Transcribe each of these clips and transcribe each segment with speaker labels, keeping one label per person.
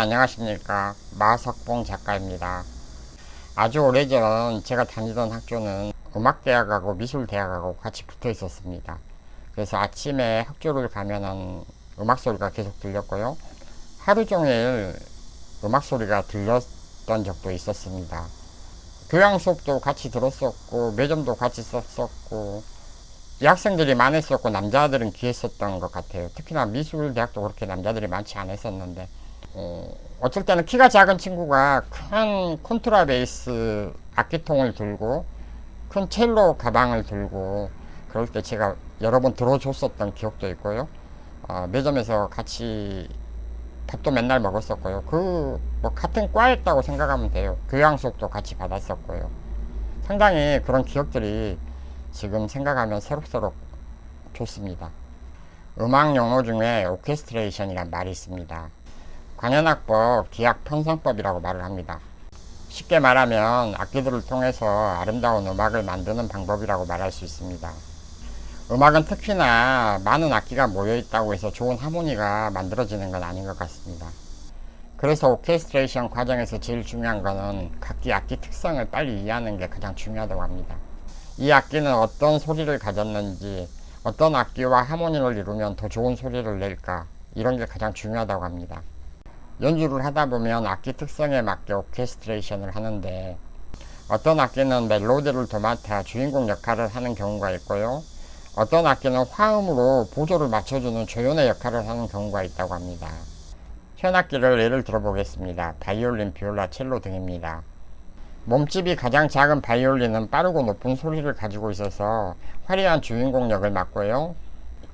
Speaker 1: 안녕하십니까. 마석봉 작가입니다. 아주 오래전 제가 다니던 학교는 음악대학하고 미술대학하고 같이 붙어 있었습니다. 그래서 아침에 학교를 가면은 음악소리가 계속 들렸고요. 하루 종일 음악소리가 들렸던 적도 있었습니다. 교양 수업도 같이 들었었고, 매점도 같이 썼었고, 여학생들이 많았었고, 남자들은 귀했었던 것 같아요. 특히나 미술대학도 그렇게 남자들이 많지 않았었는데, 어쩔 때는 키가 작은 친구가 큰 콘트라베이스 악기통을 들고 큰 첼로 가방을 들고 그럴 때 제가 여러 번 들어줬었던 기억도 있고요. 매점에서 같이 밥도 맨날 먹었었고요. 뭐 같은 과였다고 생각하면 돼요. 교양 수업도 같이 받았었고요. 상당히 그런 기억들이 지금 생각하면 새록새록 좋습니다. 음악 용어 중에 오케스트레이션이란 말이 있습니다. 관현악법 기악 편성법이라고 말을 합니다. 쉽게 말하면 악기들을 통해서 아름다운 음악을 만드는 방법이라고 말할 수 있습니다. 음악은 특히나 많은 악기가 모여 있다고 해서 좋은 하모니가 만들어지는 건 아닌 것 같습니다. 그래서 오케스트레이션 과정에서 제일 중요한 것은 각기 악기 특성을 빨리 이해하는 게 가장 중요하다고 합니다. 이 악기는 어떤 소리를 가졌는지, 어떤 악기와 하모니를 이루면 더 좋은 소리를 낼까, 이런 게 가장 중요하다고 합니다. 연주를 하다 보면 악기 특성에 맞게 오케스트레이션을 하는데, 어떤 악기는 멜로디를 도맡아 주인공 역할을 하는 경우가 있고요. 어떤 악기는 화음으로 보조를 맞춰주는 조연의 역할을 하는 경우가 있다고 합니다. 현악기를 예를 들어보겠습니다. 바이올린, 비올라, 첼로 등입니다. 몸집이 가장 작은 바이올린은 빠르고 높은 소리를 가지고 있어서 화려한 주인공 역을 맡고요.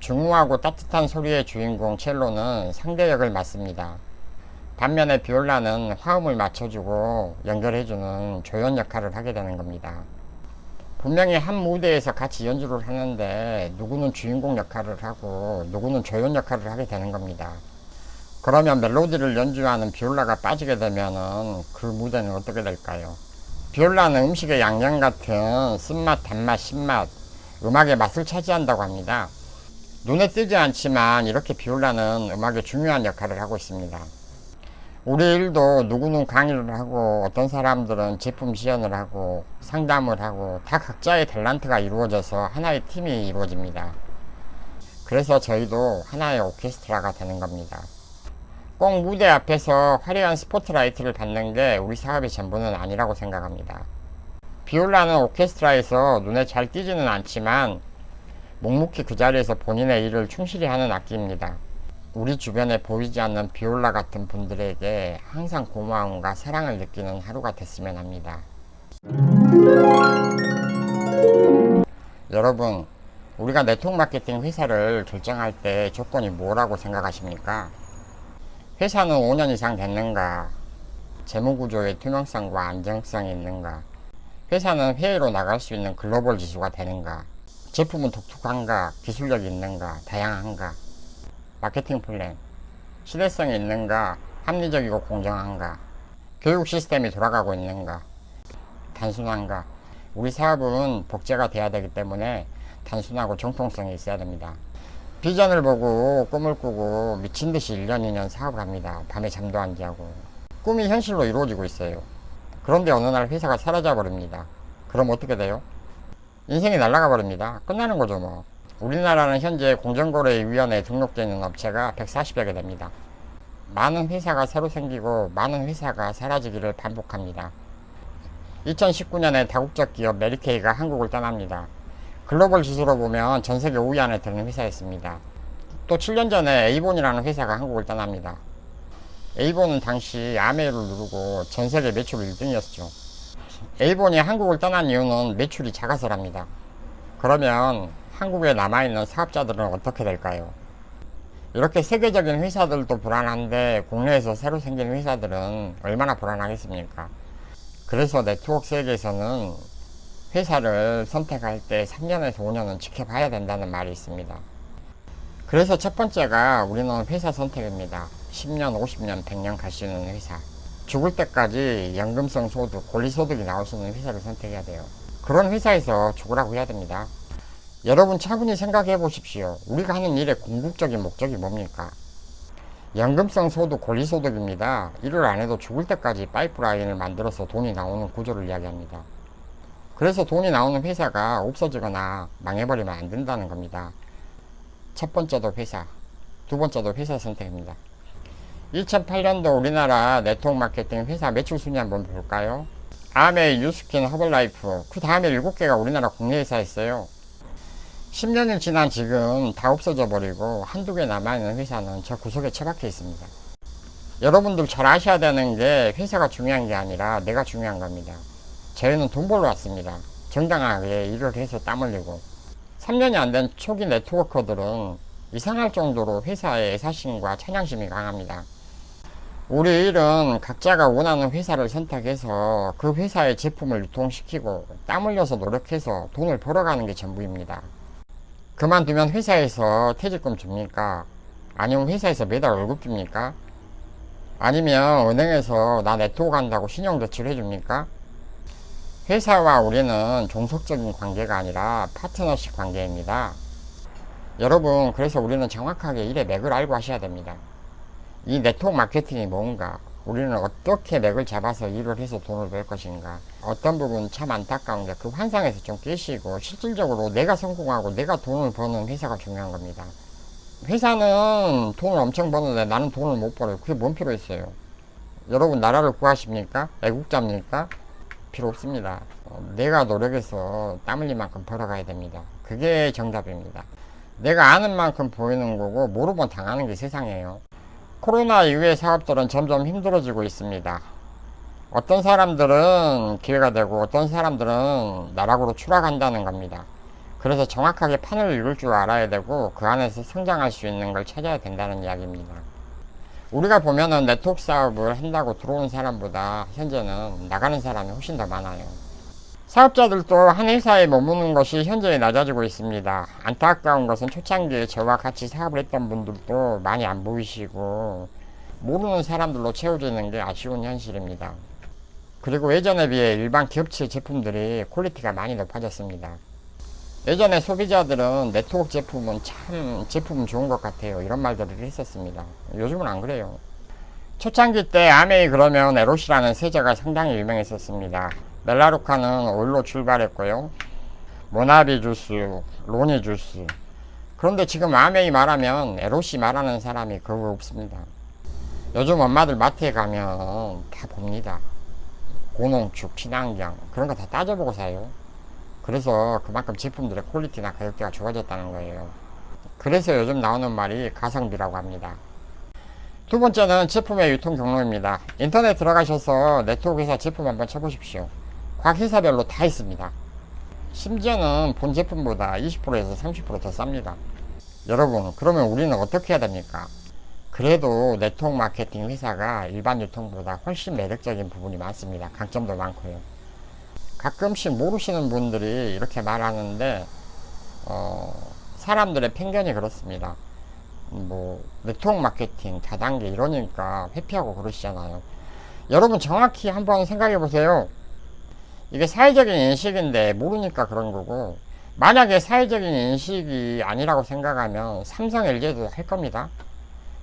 Speaker 1: 중후하고 따뜻한 소리의 주인공 첼로는 상대 역을 맡습니다. 반면에 비올라는 화음을 맞춰주고 연결해주는 조연 역할을 하게 되는 겁니다. 분명히 한 무대에서 같이 연주를 하는데 누구는 주인공 역할을 하고 누구는 조연 역할을 하게 되는 겁니다. 그러면 멜로디를 연주하는 비올라가 빠지게 되면은 그 무대는 어떻게 될까요? 비올라는 음식의 양념 같은 쓴맛, 단맛, 신맛, 음악의 맛을 차지한다고 합니다. 눈에 띄지 않지만 이렇게 비올라는 음악에 중요한 역할을 하고 있습니다. 우리 일도 누구는 강의를 하고 어떤 사람들은 제품 시연을 하고 상담을 하고 다 각자의 탤런트가 이루어져서 하나의 팀이 이루어집니다. 그래서 저희도 하나의 오케스트라가 되는 겁니다. 꼭 무대 앞에서 화려한 스포트라이트를 받는 게 우리 사업의 전부는 아니라고 생각합니다. 비올라는 오케스트라에서 눈에 잘 띄지는 않지만 묵묵히 그 자리에서 본인의 일을 충실히 하는 악기입니다. 우리 주변에 보이지 않는 비올라 같은 분들에게 항상 고마움과 사랑을 느끼는 하루가 됐으면 합니다. 여러분, 우리가 네트워크 마케팅 회사를 결정할 때 조건이 뭐라고 생각하십니까? 회사는 5년 이상 됐는가? 재무구조의 투명성과 안정성이 있는가? 회사는 해외로 나갈 수 있는 글로벌 지수가 되는가? 제품은 독특한가? 기술력이 있는가? 다양한가? 마케팅 플랜, 시대성이 있는가? 합리적이고 공정한가? 교육 시스템이 돌아가고 있는가? 단순한가? 우리 사업은 복제가 돼야 되기 때문에 단순하고 정통성이 있어야 됩니다. 비전을 보고 꿈을 꾸고 미친듯이 1년 2년 사업을 합니다. 밤에 잠도 안 자고. 꿈이 현실로 이루어지고 있어요. 그런데 어느 날 회사가 사라져 버립니다. 그럼 어떻게 돼요? 인생이 날아가 버립니다. 끝나는 거죠 뭐. 우리나라는 현재 공정거래위원회에 등록되어 있는 업체가 140여 개 됩니다. 많은 회사가 새로 생기고 많은 회사가 사라지기를 반복합니다. 2019년에 다국적 기업 메리케이가 한국을 떠납니다. 글로벌 지수로 보면 전세계 5위 안에 드는 회사였습니다. 또 7년 전에 에이본이라는 회사가 한국을 떠납니다. 에이본은 당시 아메이를 누르고 전세계 매출 1등이었죠. 에이본이 한국을 떠난 이유는 매출이 작아서랍니다. 그러면 한국에 남아있는 사업자들은 어떻게 될까요? 이렇게 세계적인 회사들도 불안한데 국내에서 새로 생긴 회사들은 얼마나 불안하겠습니까? 그래서 네트워크 세계에서는 회사를 선택할 때 3년에서 5년은 지켜봐야 된다는 말이 있습니다. 그래서 첫 번째가 우리는 회사 선택입니다. 10년, 50년, 100년 갈 수 있는 회사. 죽을 때까지 연금성 소득, 권리소득이 나올 수 있는 회사를 선택해야 돼요. 그런 회사에서 죽으라고 해야 됩니다. 여러분 차분히 생각해 보십시오. 우리가 하는 일의 궁극적인 목적이 뭡니까? 연금성 소득, 권리소득입니다. 일을 안 해도 죽을 때까지 파이프라인을 만들어서 돈이 나오는 구조를 이야기합니다. 그래서 돈이 나오는 회사가 없어지거나 망해버리면 안 된다는 겁니다. 첫 번째도 회사, 두 번째도 회사 선택입니다. 2008년도 우리나라 네트워크 마케팅 회사 매출 순위 한번 볼까요? 아메이, 뉴스킨, 허블라이프, 그 다음에 7개가 우리나라 국내 회사였어요. 10년이 지난 지금 다 없어져 버리고 한두 개 남아있는 회사는 저 구석에 처박혀 있습니다. 여러분들 잘 아셔야 되는 게 회사가 중요한 게 아니라 내가 중요한 겁니다. 저희는 돈 벌러 왔습니다. 정당하게 일을 해서 땀 흘리고. 3년이 안 된 초기 네트워커들은 이상할 정도로 회사의 애사심과 찬양심이 강합니다. 우리 일은 각자가 원하는 회사를 선택해서 그 회사의 제품을 유통시키고 땀 흘려서 노력해서 돈을 벌어가는 게 전부입니다. 그만두면 회사에서 퇴직금 줍니까? 아니면 회사에서 매달 월급 줍니까? 아니면 은행에서 나 네트워크 한다고 신용대출 해줍니까? 회사와 우리는 종속적인 관계가 아니라 파트너십 관계입니다. 여러분, 그래서 우리는 정확하게 일의 맥을 알고 하셔야 됩니다. 이 네트워크 마케팅이 뭔가, 우리는 어떻게 맥을 잡아서 일을 해서 돈을 벌 것인가, 어떤 부분 참 안타까운데 그 환상에서 좀 깨시고 실질적으로 내가 성공하고 내가 돈을 버는 회사가 중요한 겁니다. 회사는 돈을 엄청 버는데 나는 돈을 못 벌어요. 그게 뭔 필요 있어요? 여러분 나라를 구하십니까? 애국자입니까? 필요 없습니다. 내가 노력해서 땀 흘린 만큼 벌어가야 됩니다. 그게 정답입니다. 내가 아는 만큼 보이는 거고 모르면 당하는 게 세상이에요. 코로나 이후의 사업들은 점점 힘들어지고 있습니다. 어떤 사람들은 기회가 되고 어떤 사람들은 나락으로 추락한다는 겁니다. 그래서 정확하게 판을 읽을 줄 알아야 되고 그 안에서 성장할 수 있는 걸 찾아야 된다는 이야기입니다. 우리가 보면은 네트워크 사업을 한다고 들어오는 사람보다 현재는 나가는 사람이 훨씬 더 많아요. 사업자들도 한 회사에 머무는 것이 현재 낮아지고 있습니다. 안타까운 것은 초창기에 저와 같이 사업을 했던 분들도 많이 안 보이시고 모르는 사람들로 채워지는 게 아쉬운 현실입니다. 그리고 예전에 비해 일반 기업체 제품들이 퀄리티가 많이 높아졌습니다. 예전에 소비자들은 네트워크 제품은 참 제품은 좋은 것 같아요 이런 말들을 했었습니다. 요즘은 안 그래요. 초창기 때 아메이 그러면 에롯이라는 세제가 상당히 유명했었습니다. 멜라루카는 오일로 출발했고요. 모나비 주스, 로니 주스. 그런데 지금 아메이 말하면 에롯이 말하는 사람이 거의 없습니다. 요즘 엄마들 마트에 가면 다 봅니다. 고농축, 친환경 그런 거 다 따져보고 사요. 그래서 그만큼 제품들의 퀄리티나 가격대가 좋아졌다는 거예요. 그래서 요즘 나오는 말이 가성비라고 합니다. 두 번째는 제품의 유통 경로입니다. 인터넷 들어가셔서 네트워크 회사 제품 한번 쳐보십시오. 각 회사별로 다 있습니다. 심지어는 본 제품보다 20%에서 30% 더 쌉니다. 여러분, 그러면 우리는 어떻게 해야 됩니까? 그래도 네트워크 마케팅 회사가 일반 유통보다 훨씬 매력적인 부분이 많습니다. 강점도 많고요. 가끔씩 모르시는 분들이 이렇게 말하는데 사람들의 편견이 그렇습니다. 뭐 네트워크 마케팅 다단계 이러니까 회피하고 그러시잖아요. 여러분 정확히 한번 생각해 보세요. 이게 사회적인 인식인데 모르니까 그런 거고, 만약에 사회적인 인식이 아니라고 생각하면 삼성, LG도 할 겁니다.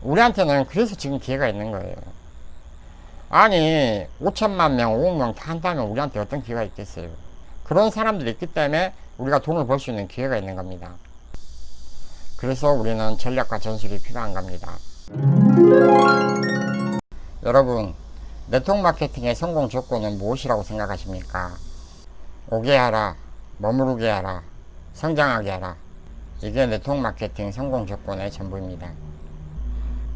Speaker 1: 우리한테는 그래서 지금 기회가 있는 거예요. 아니 5천만 명, 5억 명 다 한다면 우리한테 어떤 기회가 있겠어요. 그런 사람들이 있기 때문에 우리가 돈을 벌 수 있는 기회가 있는 겁니다. 그래서 우리는 전략과 전술이 필요한 겁니다. 여러분, 네트워크 마케팅의 성공 조건은 무엇이라고 생각하십니까? 오게 하라, 머무르게 하라, 성장하게 하라. 이게 네트워크 마케팅 성공 조건의 전부입니다.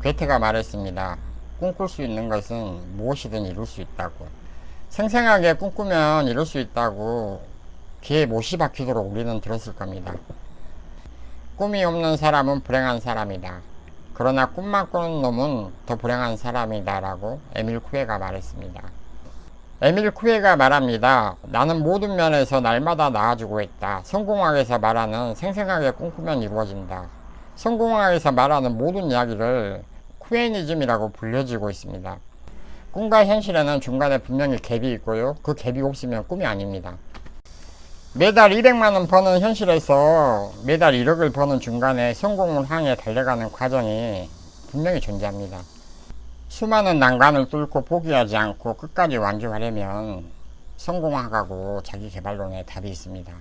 Speaker 1: 괴테가 말했습니다. 꿈꿀 수 있는 것은 무엇이든 이룰 수 있다고. 생생하게 꿈꾸면 이룰 수 있다고 귀에 못이 박히도록 우리는 들었을 겁니다. 꿈이 없는 사람은 불행한 사람이다. 그러나 꿈만 꾸는 놈은 더 불행한 사람이다 라고 에밀 쿠에가 말했습니다. 에밀 쿠에가 말합니다. 나는 모든 면에서 날마다 나아지고 있다. 성공학에서 말하는 생생하게 꿈꾸면 이루어진다. 성공학에서 말하는 모든 이야기를 쿠에니즘이라고 불려지고 있습니다. 꿈과 현실에는 중간에 분명히 갭이 있고요. 그 갭이 없으면 꿈이 아닙니다. 매달 200만원 버는 현실에서 매달 1억을 버는 중간에 성공을 향해 달려가는 과정이 분명히 존재합니다. 수많은 난관을 뚫고 포기하지 않고 끝까지 완주하려면 성공학하고 자기계발론에 답이 있습니다.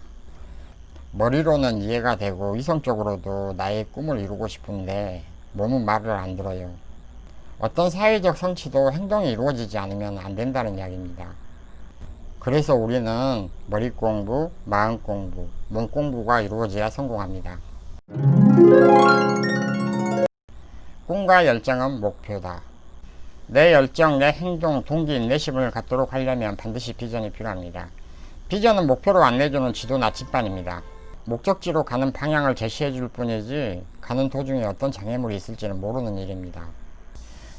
Speaker 1: 머리로는 이해가 되고 이성적으로도 나의 꿈을 이루고 싶은데 몸은 말을 안 들어요. 어떤 사회적 성취도 행동이 이루어지지 않으면 안 된다는 이야기입니다. 그래서 우리는 머리 공부, 마음 공부, 몸 공부가 이루어져야 성공합니다. 꿈과 열정은 목표다. 내 열정, 내 행동, 동기, 인내심을 갖도록 하려면 반드시 비전이 필요합니다. 비전은 목표로 안내주는 지도 나침반입니다. 목적지로 가는 방향을 제시해 줄 뿐이지 가는 도중에 어떤 장애물이 있을지는 모르는 일입니다.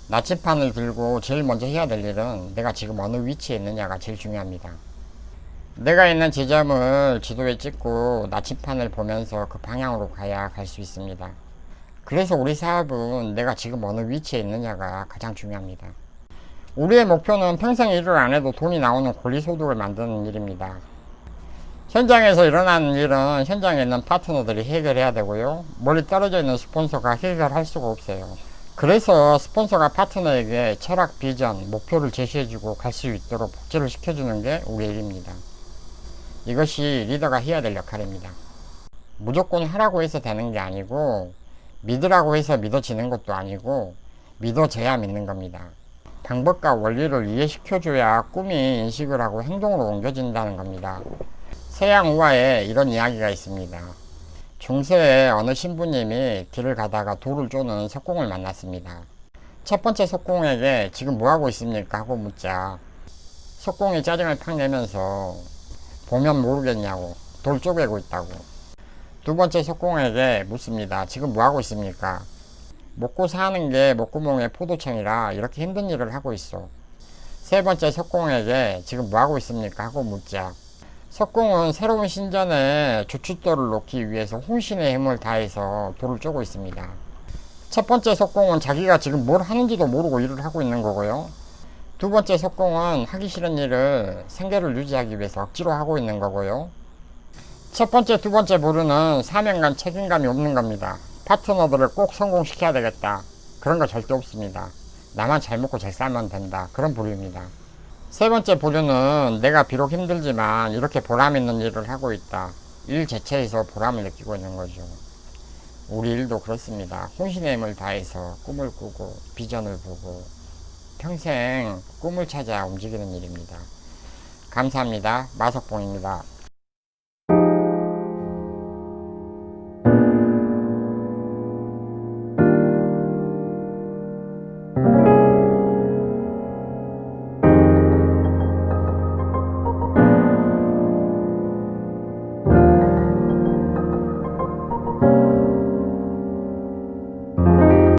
Speaker 1: 나침반을 들고 제일 먼저 해야 될 일은 내가 지금 어느 위치에 있느냐가 제일 중요합니다. 내가 있는 지점을 지도에 찍고 나침반을 보면서 그 방향으로 가야 갈 수 있습니다. 그래서 우리 사업은 내가 지금 어느 위치에 있느냐가 가장 중요합니다. 우리의 목표는 평생 일을 안 해도 돈이 나오는 권리소득을 만드는 일입니다. 현장에서 일어나는 일은 현장에 있는 파트너들이 해결해야 되고요. 멀리 떨어져 있는 스폰서가 해결할 수가 없어요. 그래서 스폰서가 파트너에게 철학, 비전, 목표를 제시해주고 갈 수 있도록 복제를 시켜주는 게 우리의 일입니다. 이것이 리더가 해야 될 역할입니다. 무조건 하라고 해서 되는 게 아니고 믿으라고 해서 믿어지는 것도 아니고 믿어져야 믿는 겁니다. 방법과 원리를 이해시켜줘야 꿈이 인식을 하고 행동으로 옮겨진다는 겁니다. 서양 우화에 이런 이야기가 있습니다. 중세에 어느 신부님이 길을 가다가 돌을 쪼는 석공을 만났습니다. 첫 번째 석공에게 지금 뭐하고 있습니까? 하고 묻자 석공이 짜증을 팍 내면서 보면 모르겠냐고 돌 쪼개고 있다고. 두 번째 석공에게 묻습니다. 지금 뭐하고 있습니까? 먹고 사는 게 목구멍에 포도청이라 이렇게 힘든 일을 하고 있어. 세 번째 석공에게 지금 뭐하고 있습니까? 하고 묻자 석공은 새로운 신전에 조춧돌을 놓기 위해서 혼신의 힘을 다해서 돌을 쪼고 있습니다. 첫 번째 석공은 자기가 지금 뭘 하는지도 모르고 일을 하고 있는 거고요. 두 번째 석공은 하기 싫은 일을 생계를 유지하기 위해서 억지로 하고 있는 거고요. 첫 번째, 두 번째 부류는 사명감, 책임감이 없는 겁니다. 파트너들을 꼭 성공시켜야 되겠다. 그런 거 절대 없습니다. 나만 잘 먹고 잘 살면 된다. 그런 부류입니다. 세 번째 부류는 내가 비록 힘들지만 이렇게 보람 있는 일을 하고 있다. 일 자체에서 보람을 느끼고 있는 거죠. 우리 일도 그렇습니다. 혼신의 힘을 다해서 꿈을 꾸고 비전을 보고 평생 꿈을 찾아 움직이는 일입니다. 감사합니다. 마석봉입니다.